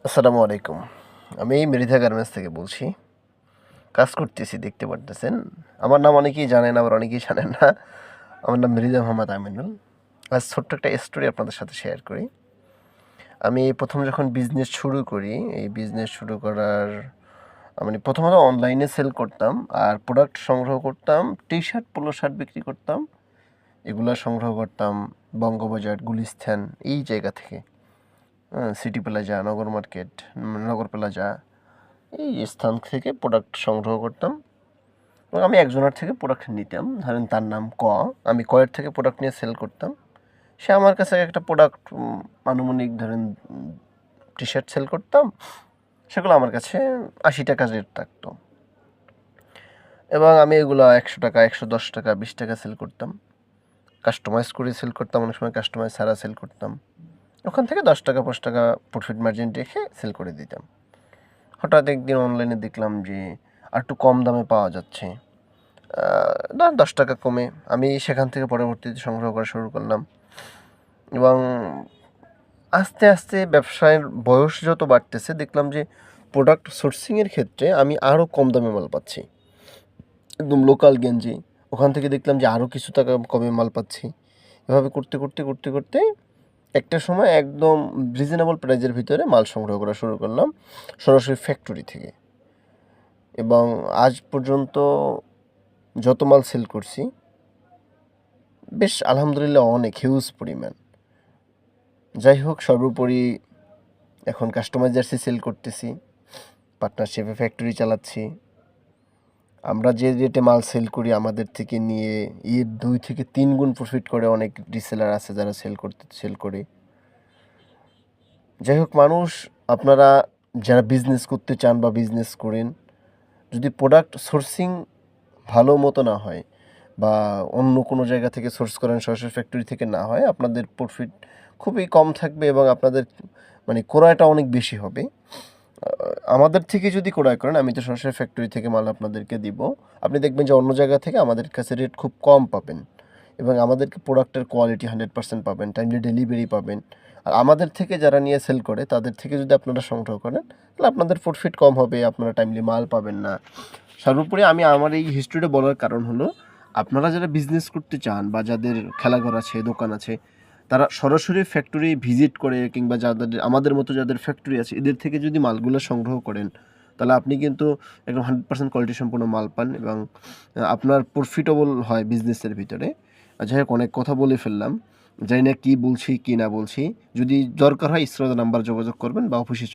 আসসালামু আলাইকুম। আমি মৃধা গার্মেন্টস থেকে বলছি। কাজ করতেছি দেখতে পারতেছেন। আমার নাম অনেকেই জানেন, আবার অনেকেই জানেন না। আমার নাম মৃধা মোহাম্মদ আমিনুল। আজ ছোট্ট একটা স্টোরি আপনাদের সাথে শেয়ার করি। আমি প্রথম যখন বিজনেস শুরু করি, এই বিজনেস শুরু করার মানে প্রথমত অনলাইনে সেল করতাম আর প্রোডাক্ট সংগ্রহ করতাম। টি-শার্ট, পোলো শার্ট বিক্রি করতাম। এগুলা সংগ্রহ করতাম বঙ্গবাজার, গুলিস্তান এই জায়গা থেকে। সিটি প্লাজা, নগর মার্কেট, নগর প্লাজা এই স্থান থেকে প্রোডাক্ট সংগ্রহ করতাম এবং আমি একজনের থেকে প্রোডাক্ট নিতাম। ধরেন তার নাম ক, আমি কয়ের থেকে প্রোডাক্ট নিয়ে সেল করতাম। সে আমার কাছে একটা প্রোডাক্ট আনুমানিক ধরেন টি-শার্ট সেল করতাম, সেগুলো আমার কাছে ৮০ টাকা রেট থাকতো এবং আমি এগুলো ১০০ টাকা, ১১০ টাকা, ২০ টাকা সেল করতাম। কাস্টমাইজ করে সেল করতাম, অনেক সময় কাস্টমাইজ ছাড়া সেল করতাম। ওখান থেকে ১০ টাকা, ৫ টাকা প্রফিট মার্জিন রেখে সেল করে দিতাম। হঠাৎ একদিন অনলাইনে দেখলাম যে আর একটু কম দামে পাওয়া যাচ্ছে। ১০ টাকা কমে আমি সেখান থেকে পরবর্তীতে সংগ্রহ করা শুরু করলাম এবং আস্তে আস্তে ব্যবসায়ের বয়স যত বাড়তেছে দেখলাম যে প্রোডাক্ট সোর্সিংয়ের ক্ষেত্রে আমি আরও কম দামে মাল পাচ্ছি। একদম লোকাল গেঞ্জি, ওখান থেকে দেখলাম যে আরও কিছু টাকা কমে মাল পাচ্ছি। এভাবে করতে করতে করতে করতে একটা সময় একদম রিজনেবল প্রাইজের ভিতরে মাল সংগ্রহ করা শুরু করলাম সরাসরি ফ্যাক্টরি থেকে এবং আজ পর্যন্ত যত মাল সেল করছি বেশ আলহামদুলিল্লাহ অনেক হিউজ পরিমাণ। যাই হোক, সর্বোপরি এখন কাস্টমাইজ জার্সি সেল করতেছি, পার্টনারশিপে ফ্যাক্টরি চালাচ্ছি। আমরা যে রেটে মাল সেল করি আমাদের থেকে নিয়ে এর ২ থেকে ৩ গুণ প্রফিট করে অনেক রিসেলার আছে যারা সেল করে। যাই হোক, মানুষ আপনারা যারা বিজনেস করতে চান বা বিজনেস করেন, যদি প্রোডাক্ট সোর্সিং ভালো মতো না হয় বা অন্য কোনো জায়গা থেকে সোর্স করেন, সরাসরি ফ্যাক্টরি থেকে না হয়, আপনাদের প্রফিট খুবই কম থাকবে এবং আপনাদের মানে ক্রয়টা অনেক বেশি হবে। আমাদের থেকে যদি ক্রয় করেন, আমি তো সরাসরি ফ্যাক্টরি থেকে মাল আপনাদেরকে দিব। আপনি দেখবেন যে অন্য জায়গা থেকে আমাদের কাছে রেট খুব কম পাবেন এবং আমাদেরকে প্রোডাক্টের কোয়ালিটি 100% পাবেন, টাইমলি ডেলিভারি পাবেন। আর আমাদের থেকে যারা নিয়ে সেল করে তাদের থেকে যদি আপনারা সংগ্রহ করেন, তাহলে আপনাদের প্রফিট কম হবে, আপনারা টাইমলি মাল পাবেন না। সর্বোপরি আমি আমার এই হিস্ট্রিটা বলার কারণ হলো, আপনারা যারা বিজনেস করতে চান বা যাদের খেলাঘর আছে, দোকান আছে, তারা সরাসরি ফ্যাক্টরি ভিজিট করে কিংবা যাদের আমাদের মতো যাদের ফ্যাক্টরি আছে এদের থেকে যদি মালগুলো সংগ্রহ করেন, তাহলে আপনি কিন্তু একদম 100% কোয়ালিটি সম্পন্ন মাল পান এবং আপনার প্রফিটেবল হয় বিজনেসের ভিতরে। যাই হোক, অনেক কথা বলে ফেললাম। জানি না কী বলছি, কী না বলছি। যদি দরকার হয় স্ক্রিনে নাম্বার যোগাযোগ করবেন বা অফিসে